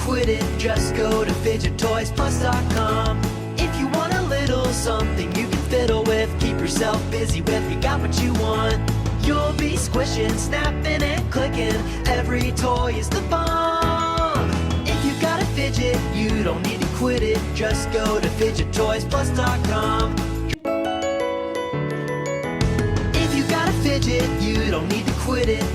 quit it, just go to fidgettoysplus.com. If you want a little something you can fiddle with, keep yourself busy with, you got what you want. You'll be squishing, snapping and clicking, every toy is the bomb. If you got a fidget, you don't need to quit it, just go to fidgettoysplus.com. If you got a fidget, you don't need to quit it,